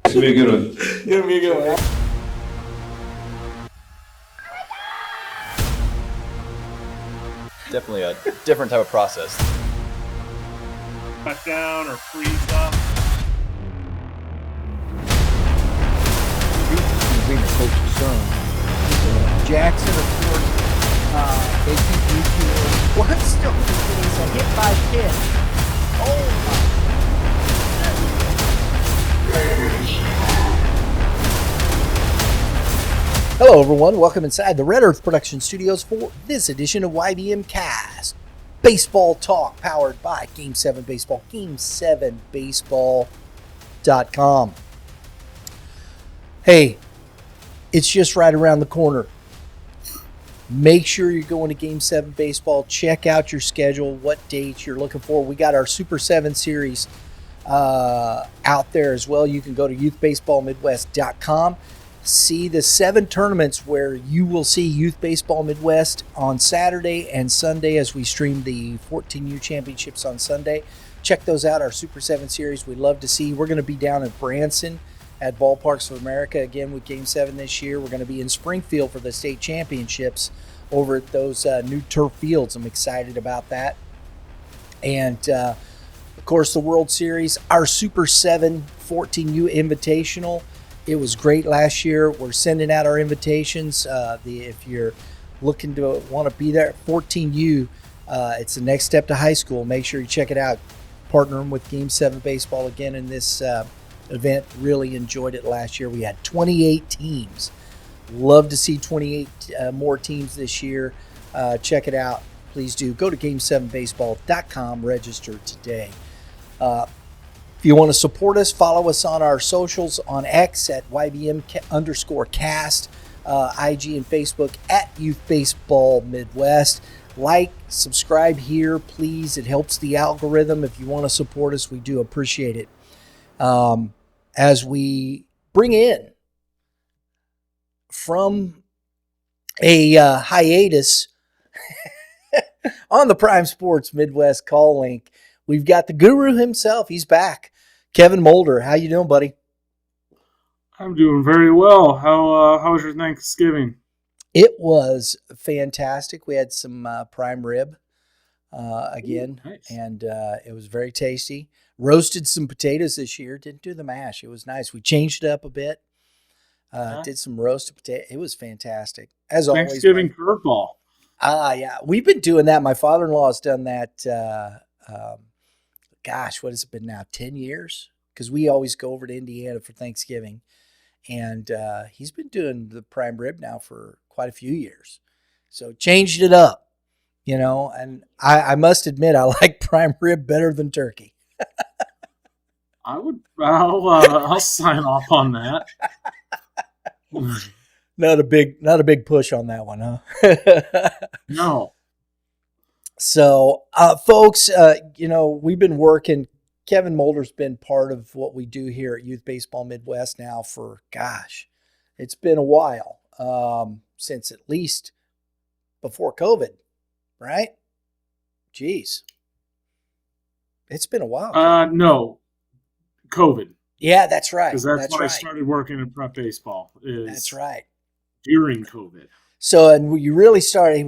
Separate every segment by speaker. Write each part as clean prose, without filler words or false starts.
Speaker 1: It's going to be a good one.
Speaker 2: It's going to be a good one.
Speaker 3: Definitely a different type of process.
Speaker 4: Cut down or freeze up.
Speaker 5: Being a coach's son. Jackson, of course, they keep you to one still is a hit by pitch. Oh my. Hello everyone, welcome inside the Red Earth Production Studios for this edition of YBMcast. Baseball talk powered by Game 7 Baseball, game7baseball.com. Hey, it's just right around the corner. Make sure you're going to Game 7 Baseball. Check out your schedule, what dates you're looking for. We got our Super 7 series out there as well. You can go to youthbaseballmidwest.com. See the 7 tournaments where you will see Youth Baseball Midwest on Saturday and Sunday as we stream the 14U Championships on Sunday. Check those out, our Super 7 series. We'd love to see. We're going to be down in Branson at Ballparks of America again with Game 7 this year. We're going to be in Springfield for the state championships over at those new turf fields. I'm excited about that. And, of course, the World Series, our Super 7 14U Invitational. It was great last year. We're sending out our invitations. If you're looking to want to be there at 14U, it's the next step to high school. Make sure you check it out. Partnering with Game 7 Baseball again in this event. Really enjoyed it last year. We had 28 teams. Love to see 28 more teams this year. Check it out. Please do. Go to game7baseball.com. Register today. If you want to support us, follow us on our socials on X at YBM_cast, IG and Facebook at Youth Baseball Midwest. Like, subscribe here, please. It helps the algorithm. If you want to support us, we do appreciate it. As we bring in from a hiatus on the Prime Sports Midwest call link, we've got the guru himself. He's back. Kevin Mulder. How you doing, buddy?
Speaker 4: I'm doing very well. How was your Thanksgiving?
Speaker 5: It was fantastic. We had some prime rib again.
Speaker 4: Ooh, nice.
Speaker 5: And it was very tasty. Roasted some potatoes this year. Didn't do the mash. It was nice. We changed it up a bit. Did some roasted potato. It was fantastic. As always.
Speaker 4: Thanksgiving curveball.
Speaker 5: Yeah. We've been doing that. My father-in-law has done that. Gosh, what has it been now? 10 years? Because we always go over to Indiana for Thanksgiving. And he's been doing the prime rib now for quite a few years. So changed it up, you know. And I must admit, I like prime rib better than turkey.
Speaker 4: I'll sign off on that.
Speaker 5: Not a big push on that one, huh?
Speaker 4: No.
Speaker 5: So, folks, we've been working. Kevin Mulder's been part of what we do here at Youth Baseball Midwest now for, gosh, it's been a while, since at least before COVID, right? Jeez. It's been a while.
Speaker 4: No. COVID.
Speaker 5: Yeah, that's right.
Speaker 4: Because that's when I started working in prep baseball.
Speaker 5: That's right.
Speaker 4: During COVID.
Speaker 5: So, and we really started,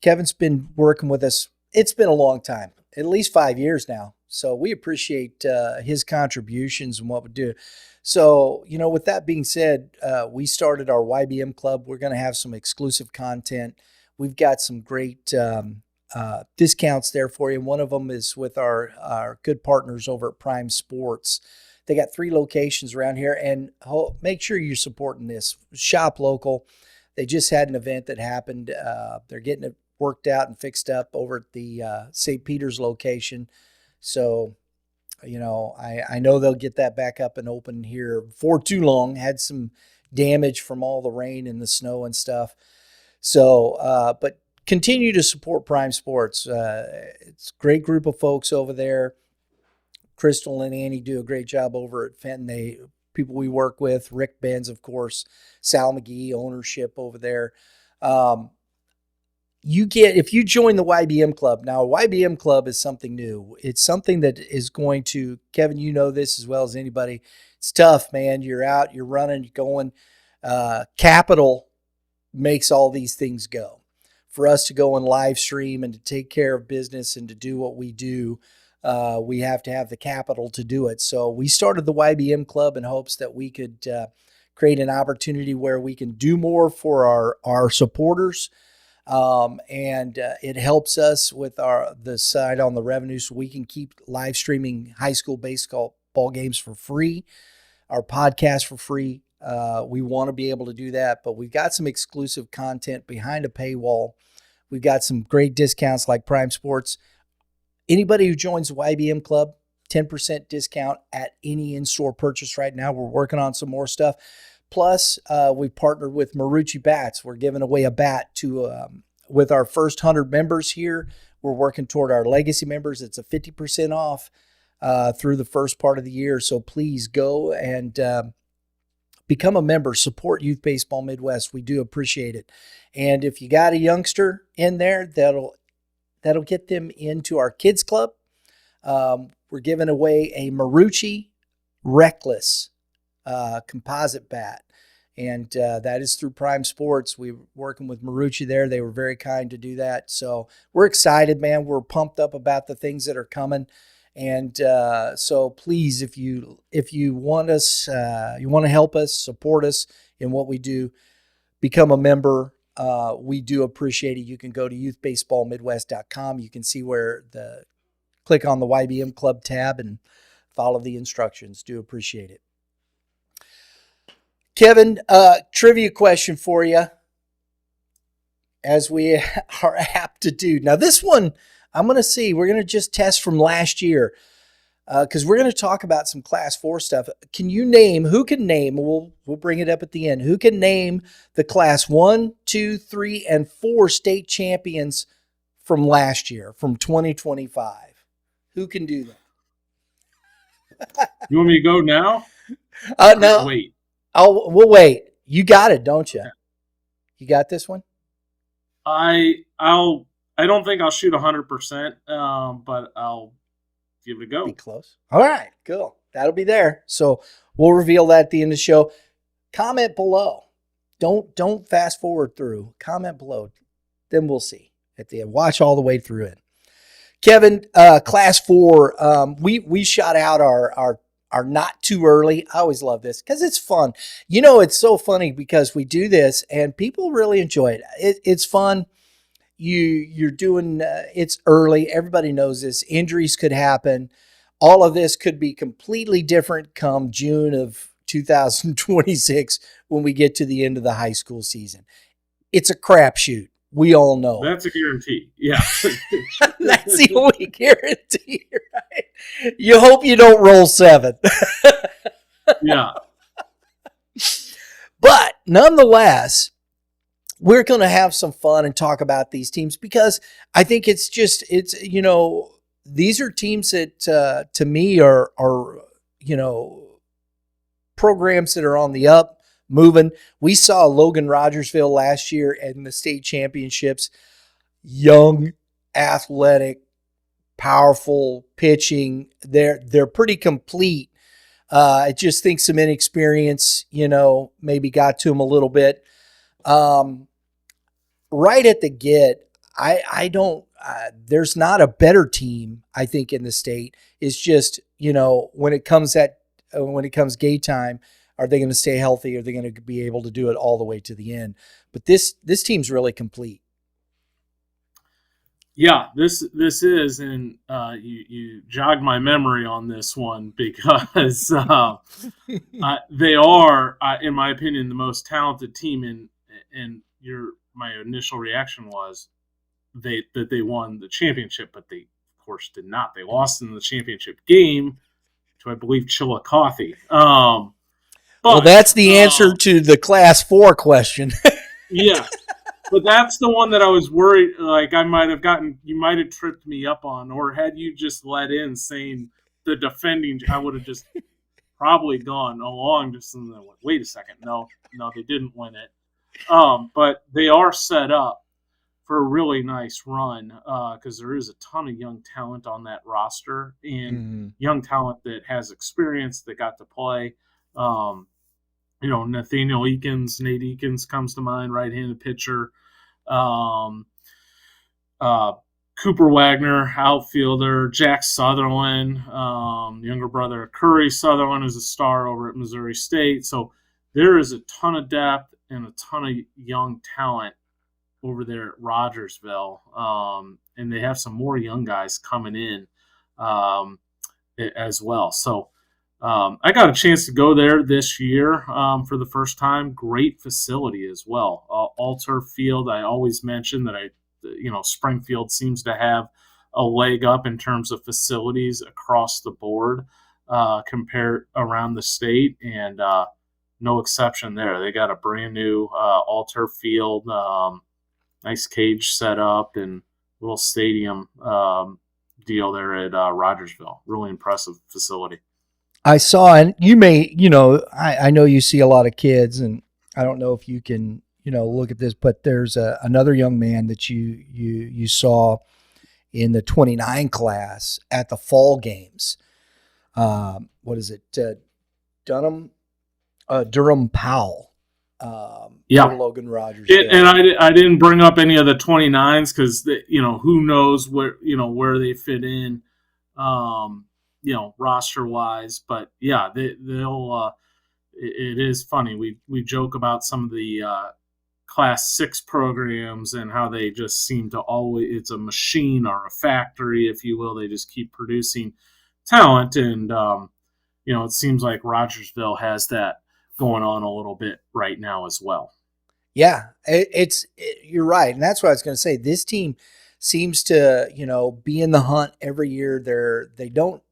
Speaker 5: Kevin's been working with us. It's been a long time, at least 5 years now. So we appreciate his contributions and what we do. So, with that being said, we started our YBM Club. We're going to have some exclusive content. We've got some great discounts there for you. And one of them is with our good partners over at Prime Sports. They got 3 locations around here. And make sure you're supporting this. Shop local. They just had an event that happened. They're getting it worked out and fixed up over at the St. Peter's location. So, I know they'll get that back up and open here before too long. Had some damage from all the rain and the snow and stuff. So, but continue to support Prime Sports. It's a great group of folks over there. Crystal and Annie do a great job over at Fenton. People we work with, Rick Benz, of course, Sal McGee, ownership over there. if you join the YBM club. Now, YBM club is something new. It's something that is going to, Kevin, you know this as well as anybody. It's tough, man. You're out, you're running, you're going. Capital makes all these things go. For us to go and live stream and to take care of business and to do what we do, we have to have the capital to do it. So we started the YBM club in hopes that we could create an opportunity where we can do more for our supporters. And it helps us with the side on the revenue, so we can keep live streaming high school baseball games for free, our podcast for free. We want to be able to do that, but we've got some exclusive content behind a paywall. We've got some great discounts like Prime Sports. Anybody who joins the YBM club, 10% discount at any in-store purchase right now. We're working on some more stuff. Plus, we've partnered with Marucci Bats. We're giving away a bat with our first 100 members here. We're working toward our legacy members. It's a 50% off through the first part of the year. So please go and become a member. Support Youth Baseball Midwest. We do appreciate it. And if you got a youngster in there, that'll get them into our kids club. We're giving away a Marucci Reckless composite bat. And that is through Prime Sports. We're working with Marucci there. They were very kind to do that. So we're excited, man. We're pumped up about the things that are coming. And so please, if you want us, you want to help us, support us in what we do, become a member. We do appreciate it. You can go to youthbaseballmidwest.com. You can see click on the YBM Club tab and follow the instructions. Do appreciate it. Kevin, trivia question for you, as we are apt to do. Now, this one, I'm going to see. We're going to just test from last year because we're going to talk about some Class 4 stuff. Who can name, we'll bring it up at the end, who can name the Class 1, 2, 3, and 4 state champions from last year, from 2025? Who can do that?
Speaker 4: You want me to go now?
Speaker 5: No.
Speaker 4: Wait.
Speaker 5: We'll wait. You got it, don't you? You got this one?
Speaker 4: I don't think I'll shoot 100%, but I'll give it a go.
Speaker 5: Be close. All right, cool. That'll be there. So we'll reveal that at the end of the show. Comment below. Don't fast forward through. Comment below. Then we'll see at the end. Watch all the way through it. Kevin, Class 4. We shot out our not too early. I always love this because it's fun. You know, it's so funny because we do this and people really enjoy it. It's fun. You're doing, it's early. Everybody knows this. Injuries could happen. All of this could be completely different come June of 2026 when we get to the end of the high school season. It's a crapshoot. We all know.
Speaker 4: That's a guarantee. Yeah.
Speaker 5: That's the only guarantee, right? You hope you don't roll 7.
Speaker 4: Yeah.
Speaker 5: But nonetheless, we're going to have some fun and talk about these teams because I think it's these are teams that to me are programs that are on the up, moving. We saw Logan Rogersville last year in the state championships. Young, athletic, powerful pitching. They're pretty complete. I just think some inexperience, maybe got to them a little bit. Right at the get, I don't. There's not a better team, I think, in the state. It's just when it comes game time, are they going to stay healthy? Are they going to be able to do it all the way to the end? But this team's really complete.
Speaker 4: Yeah, this is, and you jogged my memory on this one because they are, in my opinion, the most talented team. And my initial reaction was that they won the championship, but they, of course, did not. They lost in the championship game to, I believe, Chillicothe.
Speaker 5: Well, that's the answer to the Class 4 question.
Speaker 4: Yeah. But that's the one that I was worried, like you might have tripped me up on, or had you just let in saying the defending, I would have just probably gone along just and then wait a second. No, they didn't win it. But they are set up for a really nice run because there is a ton of young talent on that roster and young talent that has experience that got to play. Nathaniel Eakins, Nate Eakins comes to mind, right-handed pitcher. Cooper Wagner, outfielder. Jack Sutherland, younger brother of Curry Sutherland, is a star over at Missouri State. So there is a ton of depth and a ton of young talent over there at Rogersville. And they have some more young guys coming in as well. So I got a chance to go there this year for the first time. Great facility as well. All-turf field. I always mention that Springfield seems to have a leg up in terms of facilities across the board compared around the state, and no exception there. They got a brand new all-turf field, nice cage set up, and little stadium deal there at Rogersville. Really impressive facility.
Speaker 5: I saw, and you may, I know you see a lot of kids, and I don't know if you can, look at this, but there's another young man that you saw in the 29 class at the fall games. What is it? Durham Powell. Logan Rogers.
Speaker 4: And I didn't bring up any of the 29s because who knows where they fit in, roster wise. But yeah, they'll. It is funny. We joke about some of the Class 6 programs and how they just seem to always, it's a machine or a factory, if you will. They just keep producing talent, and it seems like Rogersville has that going on a little bit right now as well.
Speaker 5: Yeah, you're right. And that's what I was going to say. This team seems to, be in the hunt every year. They don't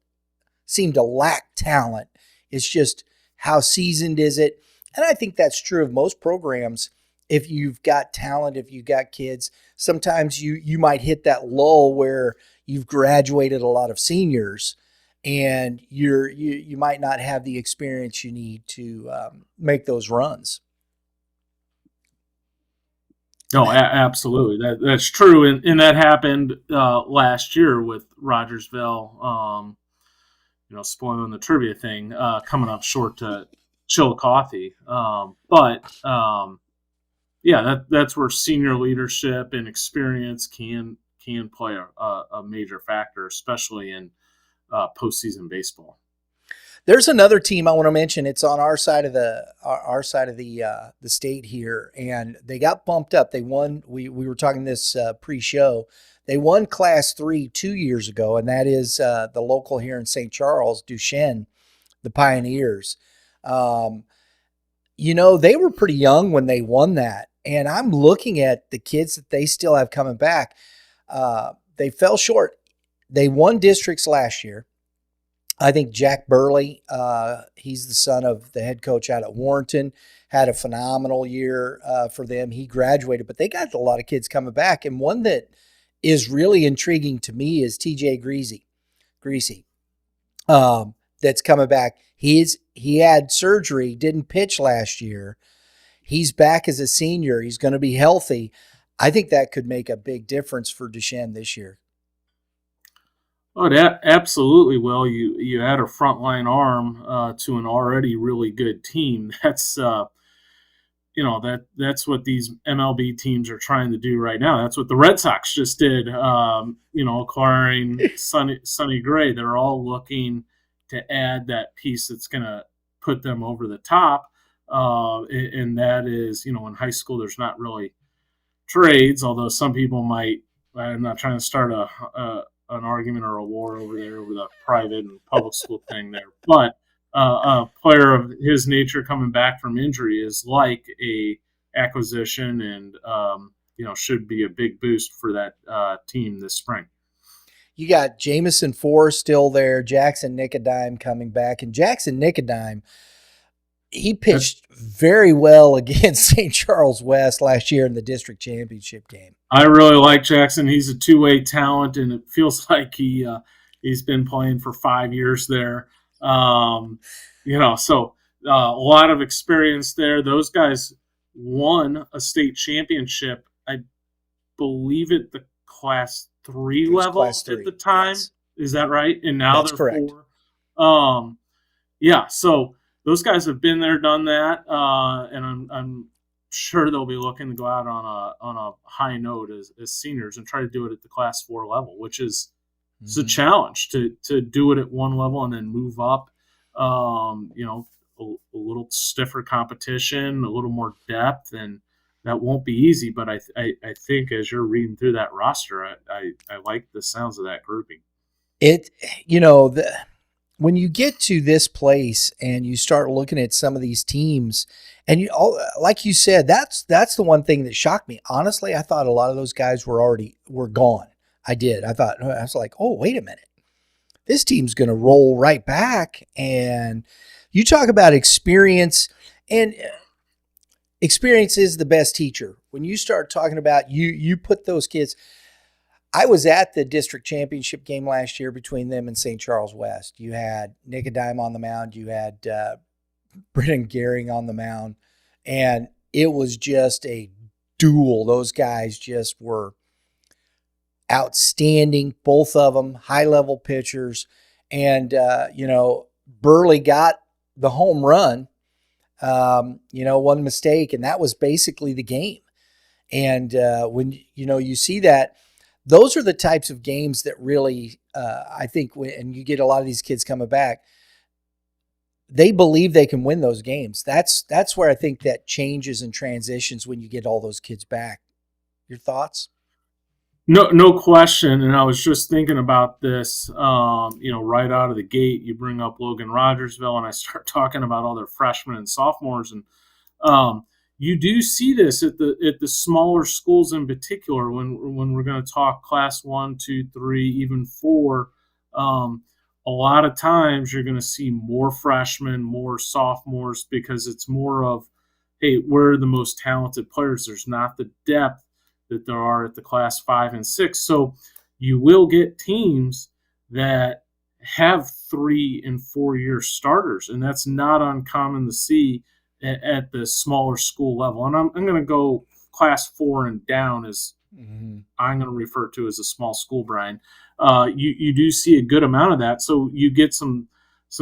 Speaker 5: seem to lack talent. It's just how seasoned is it? And I think that's true of most programs. If you've got talent, if you've got kids, sometimes you might hit that lull where you've graduated a lot of seniors and you might not have the experience you need to make those runs.
Speaker 4: No, absolutely. That's true. And that happened last year with Rogersville, spoiling the trivia thing, coming up short to Chillicothe. That's where senior leadership and experience can play a major factor, especially in postseason baseball.
Speaker 5: There's another team I want to mention. It's on our side of the state here, and they got bumped up. They won. We were talking this pre-show. They won Class 3 2 years ago, and that is the local here in St. Charles, Duchesne, the Pioneers. They were pretty young when they won that, and I'm looking at the kids that they still have coming back. They fell short. They won districts last year. I think Jack Burley, he's the son of the head coach out at Warrenton, had a phenomenal year for them. He graduated, but they got a lot of kids coming back. And one that is really intriguing to me is TJ Greasy, that's coming back. He had surgery, didn't pitch last year. He's back as a senior. He's going to be healthy. I think that could make a big difference for Duchesne this year.
Speaker 4: Oh, that absolutely will. You add a frontline arm to an already really good team. That's that's what these MLB teams are trying to do right now. That's what the Red Sox just did. Acquiring Sonny Gray. They're all looking to add that piece that's going to put them over the top. And that is, in high school there's not really trades, although some people might. I'm not trying to start an argument or a war over the private and public school thing there. But a player of his nature coming back from injury is like a acquisition and, should be a big boost for that team this spring.
Speaker 5: You got Jamison Forrest still there, Jackson Nicodime coming back. And Jackson Nicodime, he pitched very well against St. Charles West last year in the district championship game.
Speaker 4: I really like Jackson. He's a two-way talent, and it feels like he's been playing for 5 years there. So a lot of experience there. Those guys won a state championship. believe at the Class 3
Speaker 5: It was
Speaker 4: level
Speaker 5: Class 3
Speaker 4: at the time.
Speaker 5: Yes.
Speaker 4: Is that right? And now
Speaker 5: That's
Speaker 4: they're
Speaker 5: correct.
Speaker 4: 4. Yeah, so those guys have been there, done that, and I'm sure they'll be looking to go out on a high note as seniors and try to do it at the Class 4 level, which is it's a challenge to do it at one level and then move up. A little stiffer competition, a little more depth, and that won't be easy. But I think as you're reading through that roster, I like the sounds of that grouping.
Speaker 5: When you get to this place and you start looking at some of these teams, and like you said, that's the one thing that shocked me. Honestly, I thought a lot of those guys were gone. I did. I was like, oh, wait a minute. This team's going to roll right back. And you talk about experience, and experience is the best teacher. When you start talking about you put those kids. I was at the district championship game last year between them and St. Charles West. You had Nicodime on the mound. You had Brennan Gehring on the mound. And it was just a duel. Those guys just were outstanding, both of them, high-level pitchers. And, Burley got the home run, one mistake, and that was basically the game. And when, you see that, those are the types of games that really, I think, and you get a lot of these kids coming back, they believe they can win those games. That's where I think that changes and transitions when you get all those kids back. Your thoughts?
Speaker 4: No question. And I was just thinking about this, right out of the gate. You bring up Logan Rogersville, and I start talking about all their freshmen and sophomores, and you do see this at the smaller schools in particular when we're going to talk Class 1, 2, 3, even 4. A lot of times you're going to see more freshmen, more sophomores, because it's more of, hey, we're the most talented players. There's not the depth that there are at the Class 5 and 6. So you will get teams that have 3 and 4 year starters, and that's not uncommon to see at the smaller school level. And I'm going to go Class 4 and down as I'm going to refer to as a small school, Brian. You do see a good amount of that. So you get some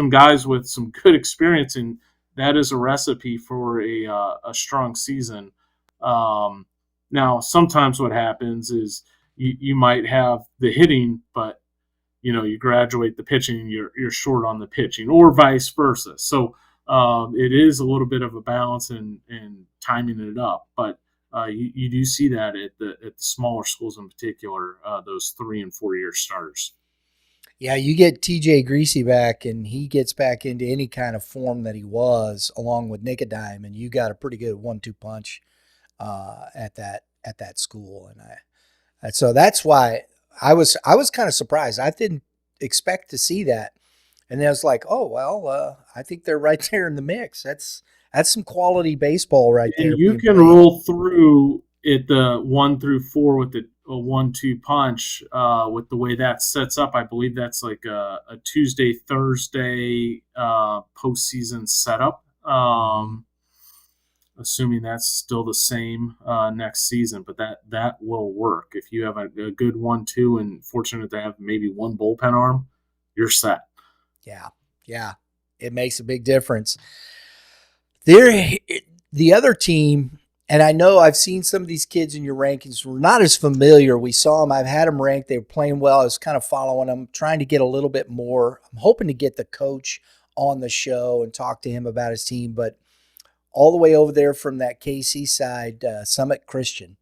Speaker 4: guys with some good experience, and that is a recipe for a strong season. Now, sometimes what happens is you might have the hitting, but you graduate the pitching and you're short on the pitching, or vice versa. So it is a little bit of a balance and timing it up, but you do see that at the smaller schools in particular, those 3 and 4 year starters.
Speaker 5: Yeah, you get TJ Greasy back, and he gets back into any kind of form that he was, along with Nicodime, and you got a pretty good 1-2 punch at that school, and so that's why I was kind of surprised. I didn't expect to see that. And then I was like, oh, well, I think they're right there in the mix. That's some quality baseball right there.
Speaker 4: And you can roll through at the 1 through 4 with a 1-2 punch with the way that sets up. I believe that's like a Tuesday, Thursday postseason setup. Assuming that's still the same next season, but that will work. If you have a good 1-2 and fortunate to have maybe one bullpen arm, you're set. Yeah, it makes a big difference.
Speaker 5: The other team, and I know I've seen some of these kids in your rankings. We're not as familiar. We saw them. I've had them ranked. They were playing well. I was kind of following them, trying to get a little bit more. I'm hoping to get the coach on the show and talk to him about his team, but all the way over there from that KC side, Summit Christian.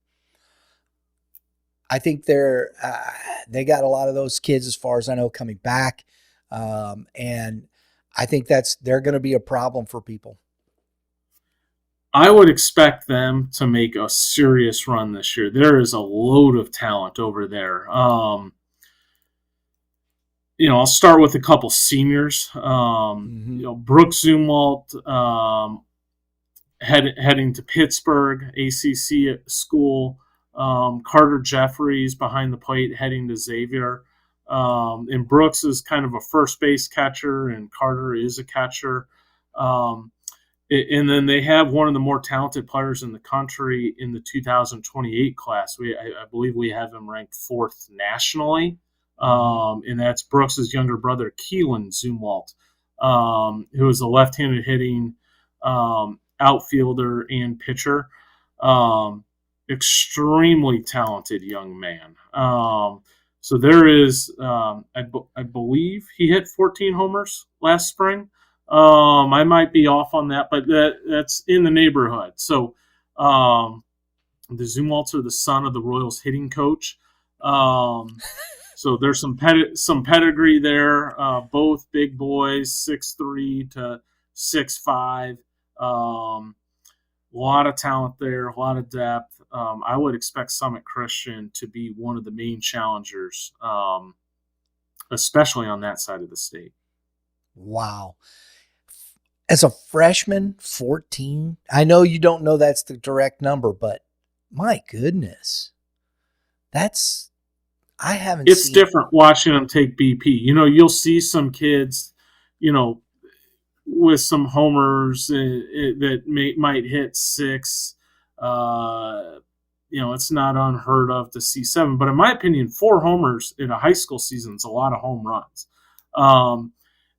Speaker 5: I think they got a lot of those kids, as far as I know, coming back. And I think they're going to be a problem for people.
Speaker 4: I would expect them to make a serious run this year. There is a load of talent over there. I'll start with a couple seniors. Brooks Zumwalt heading to Pittsburgh, ACC school. Carter Jeffries behind the plate heading to Xavier. And Brooks is kind of a first base catcher, and Carter is a catcher. And then they have one of the more talented players in the country in the 2028 class. I believe we have him ranked 4th nationally, and that's Brooks's younger brother, Keelan Zumwalt, who is a left-handed hitting outfielder and pitcher. Extremely talented young man. So there is, I believe he hit 14 homers last spring. I might be off on that, but that's in the neighborhood. So the Zumwalts are the son of the Royals hitting coach. So there's some pedigree there. Both big boys, 6'3" to 6'5". A lot of talent there, a lot of depth. I would expect Summit Christian to be one of the main challengers, especially on that side of the state.
Speaker 5: Wow. As a freshman, 14? I know you don't know that's the direct number, but my goodness. I haven't
Speaker 4: It's
Speaker 5: seen.
Speaker 4: different watching them take BP. You'll see some kids, with some homers that might hit 6. It's not unheard of to see 7. But in my opinion, 4 homers in a high school season is a lot of home runs.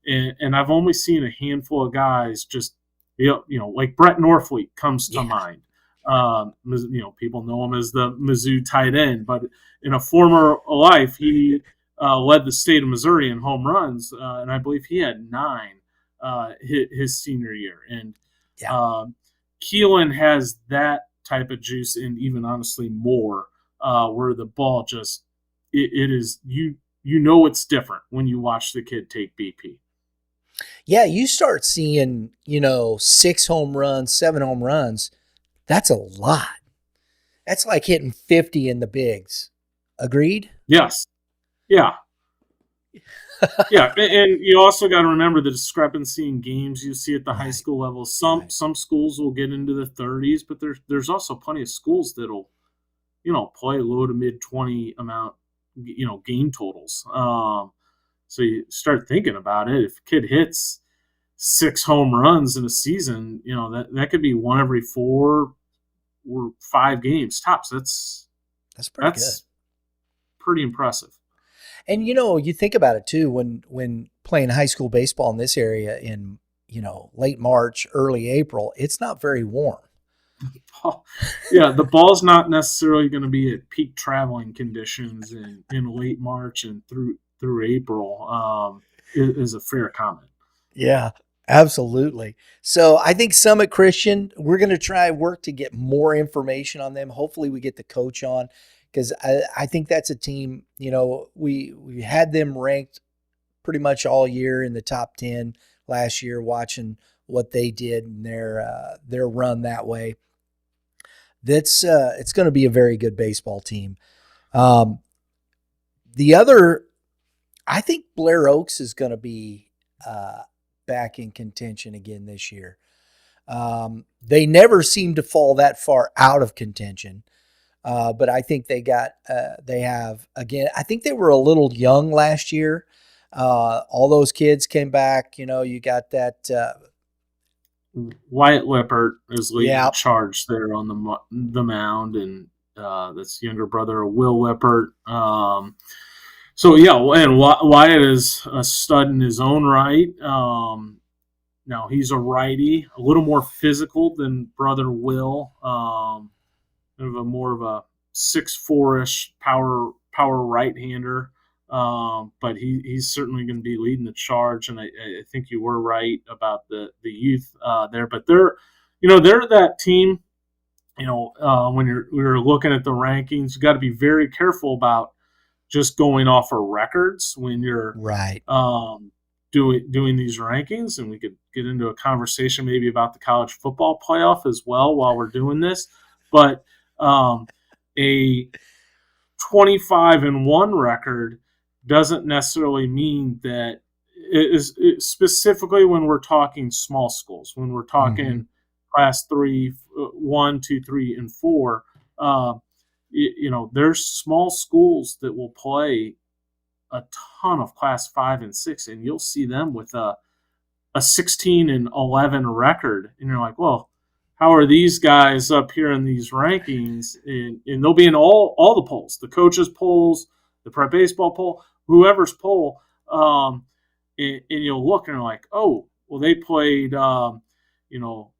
Speaker 4: And I've only seen a handful of guys just, like Brett Norfleet comes to mind. People know him as the Mizzou tight end, but in a former life, he led the state of Missouri in home runs, and I believe he had 9 his senior year. And Keelan has that type of juice, and even honestly more, where the ball just it is it's different when you watch the kid take BP.
Speaker 5: Yeah, you start seeing 6 home runs, 7 home runs. That's a lot. That's like hitting 50 in the bigs. Agreed?
Speaker 4: Yes. Yeah. Yeah, and you also got to remember the discrepancy in games you see at the high school level. Some schools will get into the 30s, but there's also plenty of schools that'll, play low to mid 20 amount, game totals. So you start thinking about it. If a kid hits 6 home runs in a season, that could be 1 every 4 or 5 games tops. That's
Speaker 5: pretty good.
Speaker 4: Pretty impressive.
Speaker 5: And you think about it too, when playing high school baseball in this area in late March, early April, it's not very warm.
Speaker 4: Yeah, the ball's not necessarily going to be at peak traveling conditions in late March and through April. Is a fair comment.
Speaker 5: Yeah, absolutely. So I think Summit Christian, we're going to try work to get more information on them. Hopefully we get the coach on, because I think that's a team, we had them ranked pretty much all year in the top 10 last year, watching what they did in their run that way. It's going to be a very good baseball team. The other, I think Blair Oaks is going to be back in contention again this year. They never seem to fall that far out of contention. But I think they have, again, I think they were a little young last year. All those kids came back. You got that.
Speaker 4: Wyatt Lippert is leading the charge there on the mound, and that's younger brother of Will Lippert. So, yeah, and Wyatt is a stud in his own right. Now, he's a righty, a little more physical than brother Will. More of a 6'4"-ish power right-hander, but he's certainly going to be leading the charge. And I think you were right about the youth there. But they're that team. When we're looking at the rankings, you got to be very careful about just going off of records when you're
Speaker 5: right
Speaker 4: doing these rankings. And we could get into a conversation maybe about the college football playoff as well while we're doing this, but. A 25-1 record doesn't necessarily mean that it specifically when we're talking small schools, when we're talking class 3, 1, 2, 3, and 4, there's small schools that will play a ton of class 5 and 6, and you'll see them with a a 16-11 record, and you're like, well, how are these guys up here in these rankings? And they'll be in all the polls, the coaches' polls, the prep baseball poll, whoever's poll. And you'll look and you're like, oh, well, they played,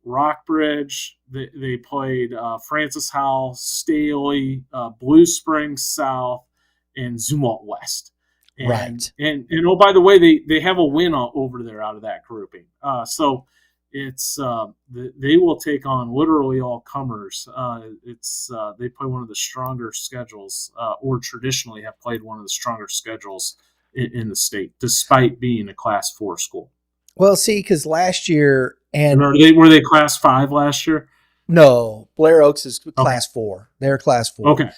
Speaker 4: Rockbridge. They played Francis Howell, Staley, Blue Springs South, and Zumwalt West. And,
Speaker 5: Right.
Speaker 4: And oh, by the way, they have a win over there out of that grouping. So it's they will take on literally all comers. They play one of the stronger schedules, or traditionally have played one of the stronger schedules in the state, despite being a Class 4 school.
Speaker 5: Well, see, because last year
Speaker 4: were they Class 5 last year?
Speaker 5: No, Blair Oaks is Class 4. They're Class 4.
Speaker 4: Okay.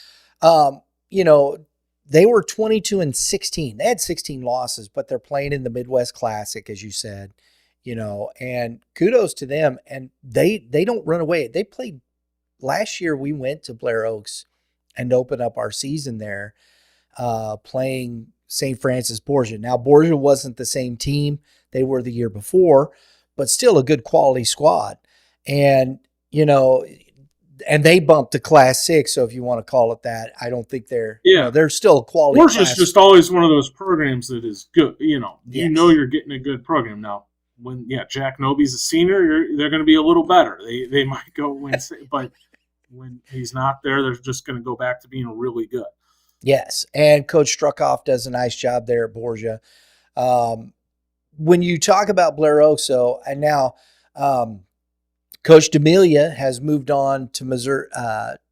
Speaker 5: They were 22-16. They had 16 losses, but they're playing in the Midwest Classic, as you said. And kudos to them. And they don't run away. They played last year. We went to Blair Oaks and opened up our season there, playing St. Francis Borgia. Now, Borgia wasn't the same team they were the year before, but still a good quality squad. And, and they bumped to Class 6. So if you want to call it that, I don't think they're still a quality.
Speaker 4: Borgia's just always one of those programs that is good.
Speaker 5: Yes.
Speaker 4: You're getting a good program. Now, when Jack Noby's a senior, they're going to be a little better. They might go win, but when he's not there, they're just going to go back to being really good.
Speaker 5: Yes, and Coach Struckoff does a nice job there at Borgia. When you talk about Blair Oaks, though, and now Coach D'Amelia has moved on to Missouri,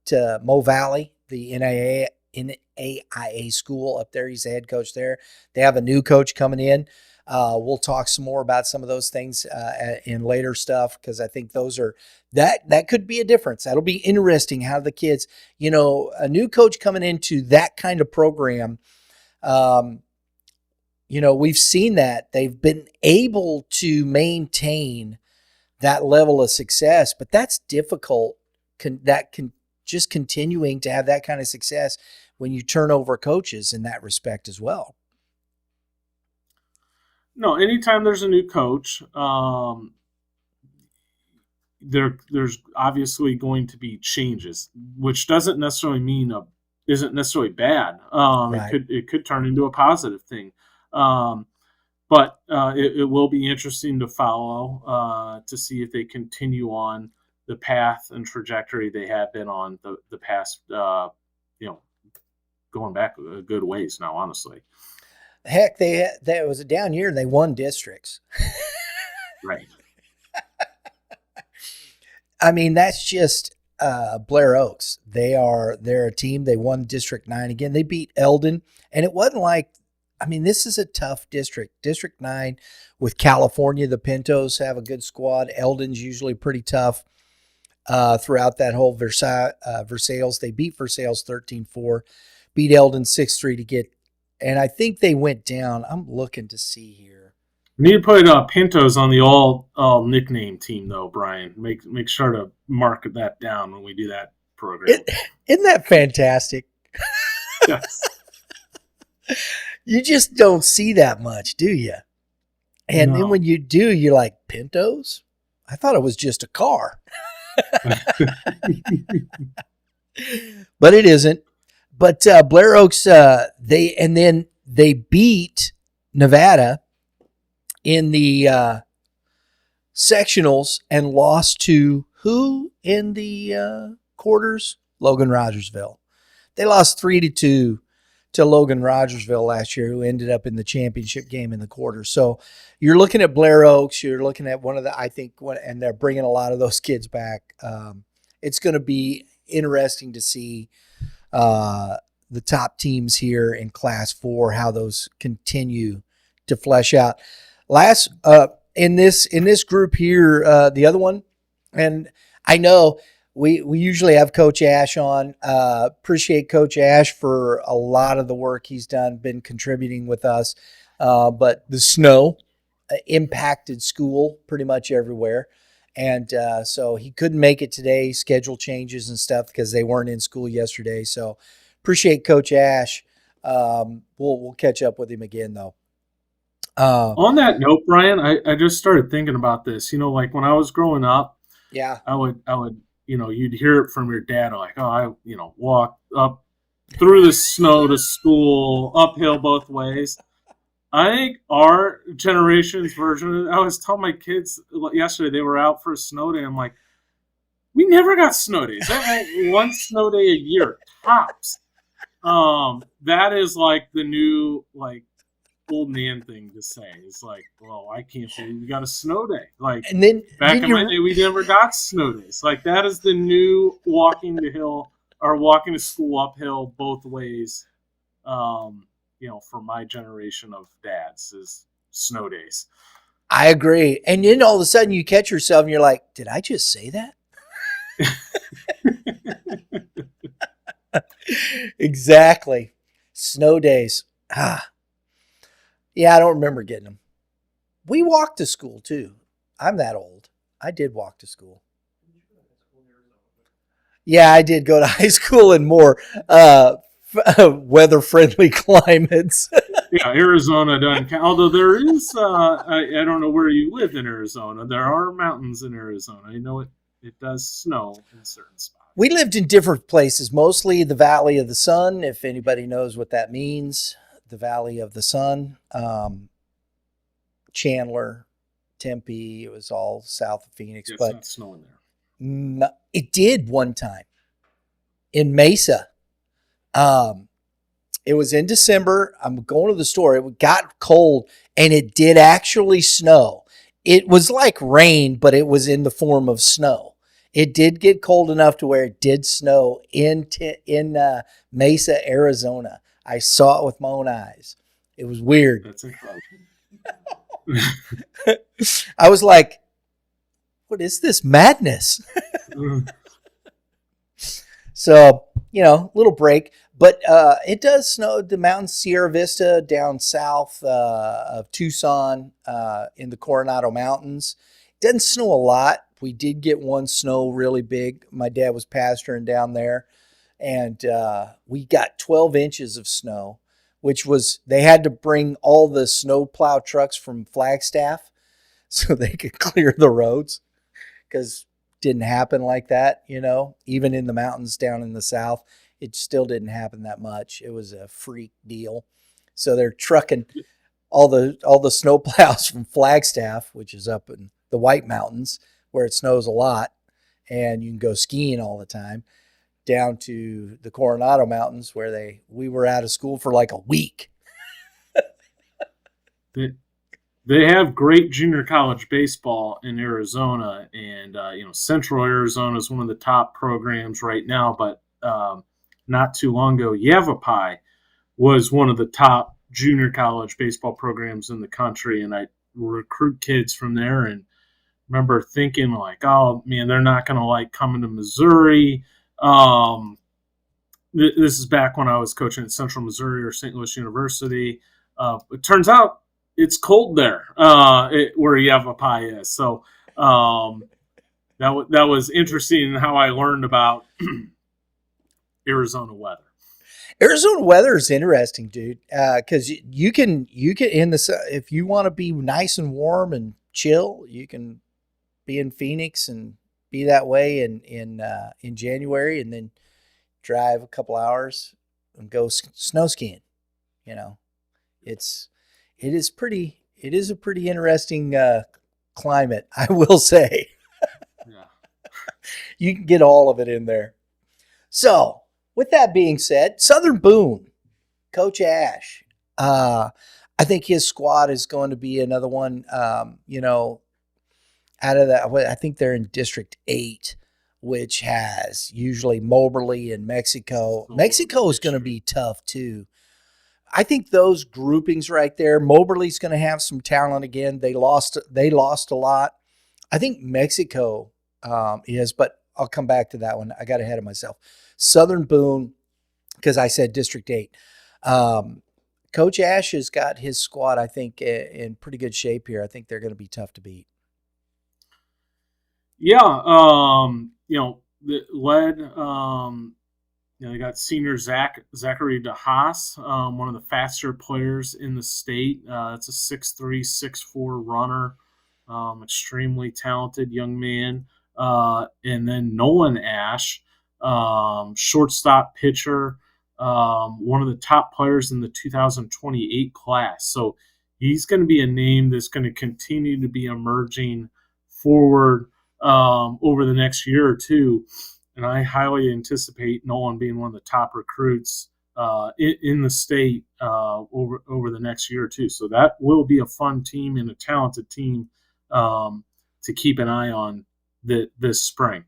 Speaker 5: to Mo Valley, the NAIA school up there. He's the head coach there. They have a new coach coming in. We'll talk some more about some of those things in later stuff, because I think those are that could be a difference. That'll be interesting how the kids, a new coach coming into that kind of program. We've seen that they've been able to maintain that level of success, but that's difficult. Just continuing to have that kind of success when you turn over coaches in that respect as well.
Speaker 4: No, anytime there's a new coach, there's obviously going to be changes, which doesn't necessarily mean isn't necessarily bad. Right. It could turn into a positive thing, but it will be interesting to follow to see if they continue on the path and trajectory they have been on the past, going back a good ways now, honestly.
Speaker 5: Heck, that was a down year and they won districts.
Speaker 4: Right.
Speaker 5: I mean, that's just Blair Oaks. They're a team. They won District 9 again. They beat Eldon, and it wasn't this is a tough district. District 9 with California, the Pintos have a good squad. Eldon's usually pretty tough throughout that whole Versailles. They beat Versailles 13-4, beat Eldon 6-3 to get. And I think they went down. I'm looking to see here.
Speaker 4: We need to put Pintos on the all nickname team, though, Brian. Make sure to mark that down when we do that program.
Speaker 5: Isn't that fantastic?
Speaker 4: Yes.
Speaker 5: You just don't see that much, do you? And then when you do, you're like, Pintos? I thought it was just a car. But it isn't. But Blair Oaks, they beat Nevada in the sectionals and lost to who in the quarters? Logan Rogersville. They lost 3-2 to Logan Rogersville last year, who ended up in the championship game in the quarters. So you're looking at Blair Oaks. You're looking at and they're bringing a lot of those kids back. It's going to be interesting to see the top teams here in Class 4, how those continue to flesh out. Last in this group here, the other one, and I know we usually have Coach Ash on. Appreciate Coach Ash for a lot of the work he's done, been contributing with us. But the snow impacted school pretty much everywhere. And so he couldn't make it today, schedule changes and stuff, because they weren't in school yesterday. So appreciate Coach Ash. We'll catch up with him again, though.
Speaker 4: On that note, Brian, I just started thinking about this. Like when I was growing up,
Speaker 5: Yeah.
Speaker 4: I would, you'd hear it from your dad, like, oh, I, walked up through the snow to school, uphill both ways. I think our generation's version of it, I was telling my kids yesterday, they were out for a snow day. I'm like, we never got snow days. I had one snow day a year, tops. That is like the new, like, old man thing to say. It's like, well, I can't believe we got a snow day. Like,
Speaker 5: And then
Speaker 4: back in my day, we never got snow days. Like, that is the new walking the hill or walking to school uphill both ways. For my generation of dads is snow days.
Speaker 5: I agree. And then all of a sudden you catch yourself and you're like, did I just say that? Exactly. Snow days. Yeah, I don't remember getting them. We walked to school too. I'm that old. I did walk to school. Yeah, I did go to high school in more weather-friendly climates.
Speaker 4: Yeah, Arizona doesn't count. Although there is, I don't know where you live in Arizona. There are mountains in Arizona. I know it does snow in certain spots.
Speaker 5: We lived in different places, mostly the Valley of the Sun, if anybody knows what that means. The Valley of the Sun. Chandler, Tempe, it was all south of Phoenix.
Speaker 4: It's
Speaker 5: but
Speaker 4: not snowing there.
Speaker 5: It did one time in Mesa. It was in December. I'm going to the store. It got cold and it did actually snow. It was like rain, but it was in the form of snow. It did get cold enough to where it did snow in Mesa, Arizona. I saw it with my own eyes. It was weird.
Speaker 4: That's incredible.
Speaker 5: I was like, what is this madness? So, little break. But it does snow the mountains, Sierra Vista, down south of Tucson in the Coronado Mountains. It doesn't snow a lot. We did get one snow really big. My dad was pastoring down there. And we got 12 inches of snow, which was, they had to bring all the snow plow trucks from Flagstaff so they could clear the roads, because it didn't happen like that, even in the mountains down in the south. It still didn't happen that much. It was a freak deal. So they're trucking all the snow plows from Flagstaff, which is up in the White Mountains where it snows a lot and you can go skiing all the time, down to the Coronado Mountains where we were out of school for like a week.
Speaker 4: They have great junior college baseball in Arizona, and Central Arizona is one of the top programs right now. But not too long ago, Yavapai was one of the top junior college baseball programs in the country, and I recruit kids from there. And remember thinking like, oh man, they're not going to like coming to Missouri. This is back when I was coaching at Central Missouri or St. Louis University. It turns out it's cold there where Yavapai is. So that was interesting how I learned about Arizona weather.
Speaker 5: Arizona weather is interesting, dude, because you can if you want to be nice and warm and chill, you can be in Phoenix and be that way in January, and then drive a couple hours and go snow skiing. It is a pretty interesting climate, I will say.
Speaker 4: Yeah.
Speaker 5: You can get all of it in there. So, with that being said, Southern Boone, Coach Ash, I think his squad is going to be another one, out of that. I think they're in District 8, which has usually Moberly and Mexico. Mexico is going to be tough, too. I think those groupings right there, Moberly's going to have some talent again. They lost a lot. I think Mexico is, but I'll come back to that one. I got ahead of myself. Southern Boone, because I said District 8. Coach Ash has got his squad, I think, in pretty good shape here. I think they're going to be tough to beat.
Speaker 4: Yeah, led They got senior Zachary DeHaas, one of the faster players in the state. It's a 6'3", 6'4" runner, extremely talented young man. And then Nolan Ash, shortstop pitcher, one of the top players in the 2028 class. So he's going to be a name that's going to continue to be emerging forward over the next year or two. And I highly anticipate Nolan being one of the top recruits in the state over the next year or two. So that will be a fun team and a talented team to keep an eye on this spring.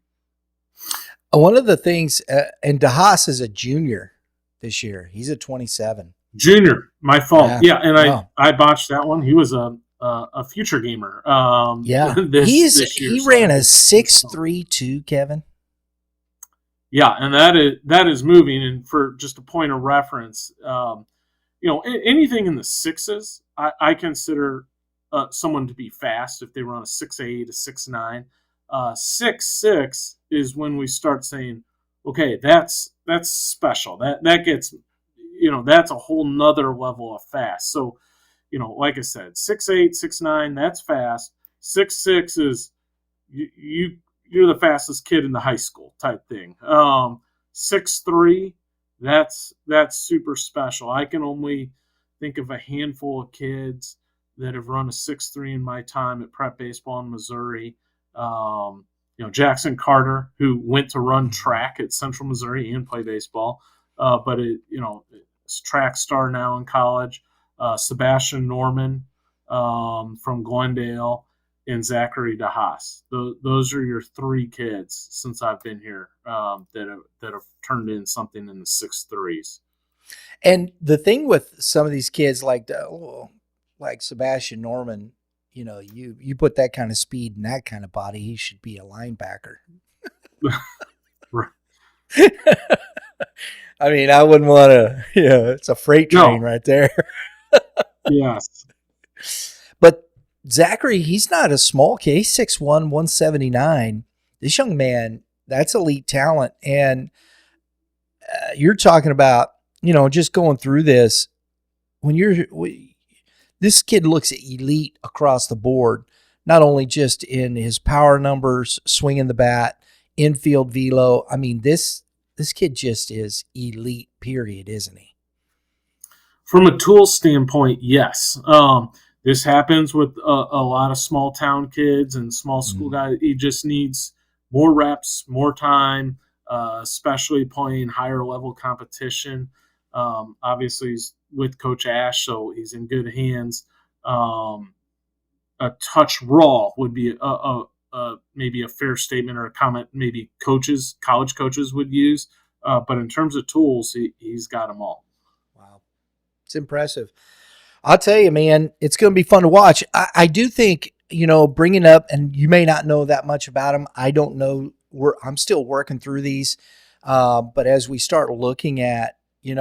Speaker 5: One of the things, and DeHaas is a junior this year. He's a 27.
Speaker 4: Junior, my fault. Yeah, and I botched that one. He was a future gamer.
Speaker 5: He ran a 6.32, Kevin.
Speaker 4: Yeah, and that is moving. And for just a point of reference, anything in the sixes, I consider someone to be fast if they run a 6'8", a 6'9". 6'6" is when we start saying, okay, that's special. That gets, that's a whole nother level of fast. So, like I said, 6'8", 6'9", that's fast. 6'6" is you're the fastest kid in the high school type thing. 6'3", that's super special. I can only think of a handful of kids that have run a 6'3" in my time at prep baseball in Missouri. Jackson Carter, who went to run track at Central Missouri and play baseball, but it's track star now in college. Sebastian Norman from Glendale, and Zachary DeHaas. Those are your three kids since I've been here that have turned in something in the 6'3s.
Speaker 5: And the thing with some of these kids like Sebastian Norman, you put that kind of speed and that kind of body, he should be a linebacker.
Speaker 4: Right.
Speaker 5: I mean, I wouldn't want to, it's a freight train right there.
Speaker 4: Yes.
Speaker 5: But Zachary, he's not a small kid. He's 6'1", 179. This young man, that's elite talent. And you're talking about, just going through this, this kid looks elite across the board, not only just in his power numbers, swinging the bat, infield velo. I mean, this kid just is elite, period, isn't he?
Speaker 4: From a tool standpoint, yes. This happens with a lot of small town kids and small school guys. He just needs more reps, more time, especially playing higher level competition. Obviously, he's with Coach Ash, so he's in good hands. A touch raw would be maybe a fair statement or a comment maybe college coaches would use. But in terms of tools, he's got them all.
Speaker 5: Wow. It's impressive. I'll tell you, man, it's going to be fun to watch. I do think, bringing up, and you may not know that much about them. I don't know. I'm still working through these. But as we start looking at, and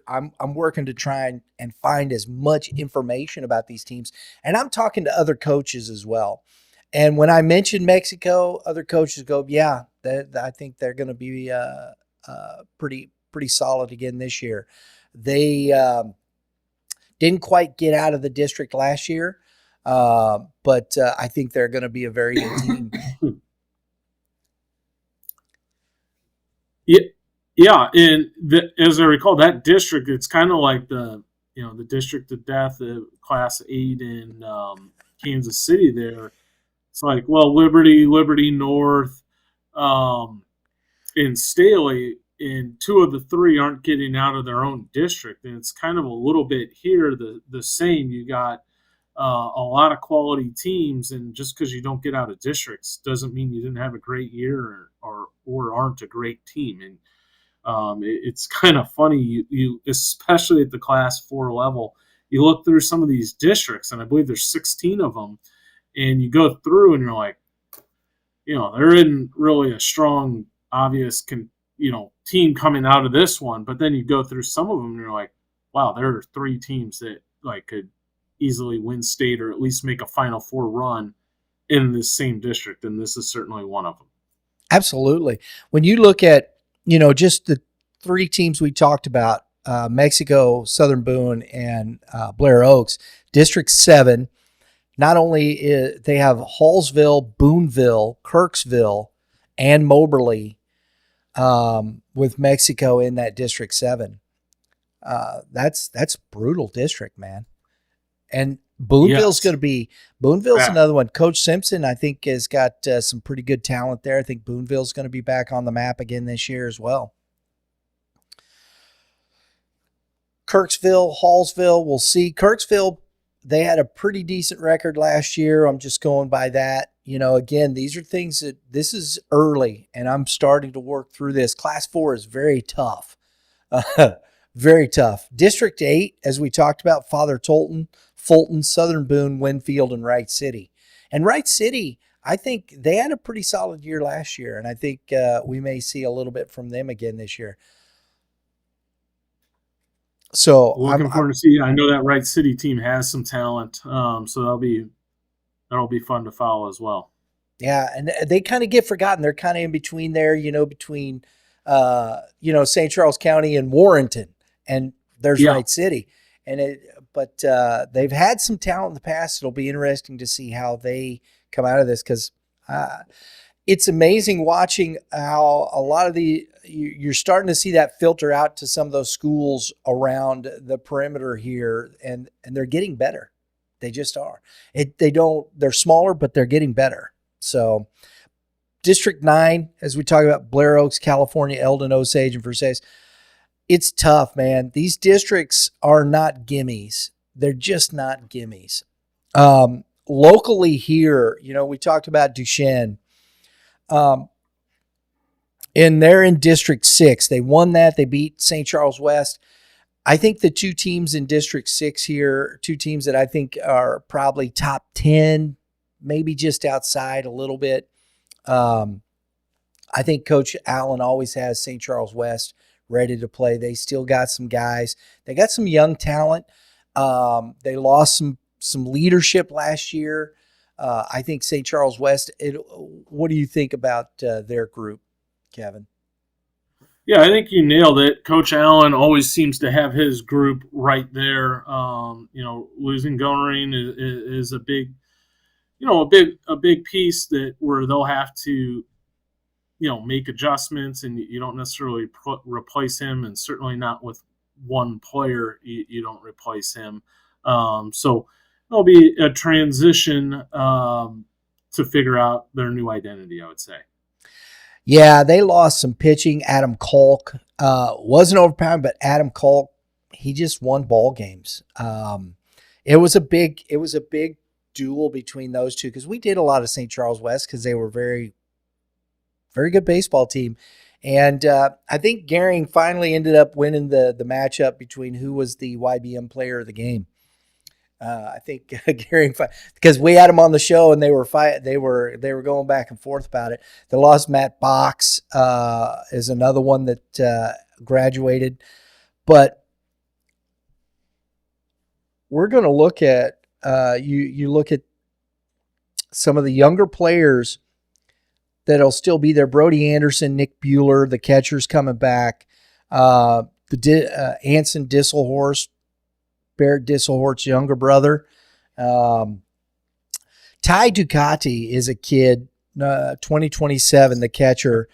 Speaker 5: I'm working to try and find as much information about these teams. And I'm talking to other coaches as well. And when I mention Mexico, other coaches go, yeah, I think they're going to be pretty solid again this year. They didn't quite get out of the district last year, but I think they're going to be a very good team.
Speaker 4: Yeah, and as I recall, that district, it's kind of like the district of death, the Class 8 in Kansas City there. It's like, well, Liberty North, and Staley, and two of the three aren't getting out of their own district. And it's kind of a little bit here the same. You got a lot of quality teams, and just because you don't get out of districts doesn't mean you didn't have a great year or aren't a great team. And it's kind of funny, you especially at the Class 4 level, you look through some of these districts, and I believe there's 16 of them, and you go through and you're like, there isn't really a strong, obvious team coming out of this one. But then you go through some of them and you're like, wow, there are three teams that could easily win state or at least make a Final Four run in this same district, and this is certainly one of them.
Speaker 5: Absolutely. When you look at just the three teams we talked about, Mexico, Southern Boone, and Blair Oaks, District 7, not only they have Hallsville, Booneville, Kirksville, and Moberly with Mexico in that District 7. That's brutal district, man. And Booneville's going to be another one. Coach Simpson, I think, has got some pretty good talent there. I think Booneville's going to be back on the map again this year as well. Kirksville, Hallsville, we'll see. Kirksville, they had a pretty decent record last year. I'm just going by that. Again, these are things that this is early, and I'm starting to work through this. Class 4 is very tough. Very tough. District 8, as we talked about, Father Tolton, Fulton, Southern Boone, Winfield, and Wright City. And Wright City, I think they had a pretty solid year last year, and I think we may see a little bit from them again this year. So
Speaker 4: looking forward to see. I know that Wright City team has some talent, so that'll be fun to follow as well.
Speaker 5: Yeah, and they kind of get forgotten. They're kind of in between there, between St. Charles County and Warrenton, and there's Wright City, but they've had some talent in the past. It'll be interesting to see how they come out of this, because it's amazing watching how a lot of you're starting to see that filter out to some of those schools around the perimeter here, and they're getting better. They just are. They're smaller, but they're getting better. So District 9, as we talk about, Blair Oaks, California, Eldon, Osage, and Versailles, it's tough, man. These districts are not gimmies. They're just not gimmies. Locally here, we talked about Duchesne. And they're in District 6. They won that. They beat St. Charles West. I think the two teams in District 6 here, two teams that I think are probably top 10, maybe just outside a little bit. I think Coach Allen always has St. Charles West ready to play. They still got some guys. They got some young talent. They lost some leadership last year. I think St. Charles West, what do you think about their group, Kevin?
Speaker 4: Yeah, I think you nailed it. Coach Allen always seems to have his group right there. Losing Gonering is a big, a big piece where they'll have to, make adjustments, and you don't necessarily replace him, and certainly not with one player. You don't replace him. So there'll be a transition to figure out their new identity, I would say.
Speaker 5: Yeah, they lost some pitching. Adam Kalk wasn't overpowering, but Adam Kalk, he just won ball games. It was a big duel between those two, because we did a lot of St. Charles West because they were very, very good baseball team. And I think Gehring finally ended up winning the matchup between who was the YBM player of the game. I think Gehring, because we had him on the show and they were going back and forth about it. They lost Matt Box is another one that graduated, but we're going to look at you look at some of the younger players that'll still be there. Brody Anderson, Nick Bueller, the catcher's coming back. Anson Disselhorst, Barrett Disselhorst's younger brother. Ty Ducati is a kid, 2027, the catcher.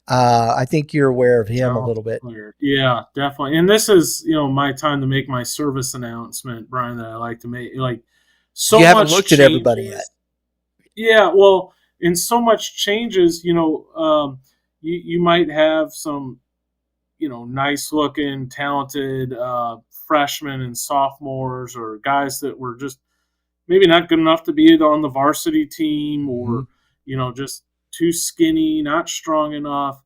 Speaker 5: I think you're aware of him a little bit.
Speaker 4: Yeah, definitely. And this is, my time to make my service announcement, Brian, that I like to make. So
Speaker 5: you haven't
Speaker 4: much
Speaker 5: looked
Speaker 4: changes.
Speaker 5: At everybody yet.
Speaker 4: Yeah, well, and so much changes, you might have some, nice looking, talented freshmen and sophomores, or guys that were just maybe not good enough to be on the varsity team, or, just too skinny, not strong enough,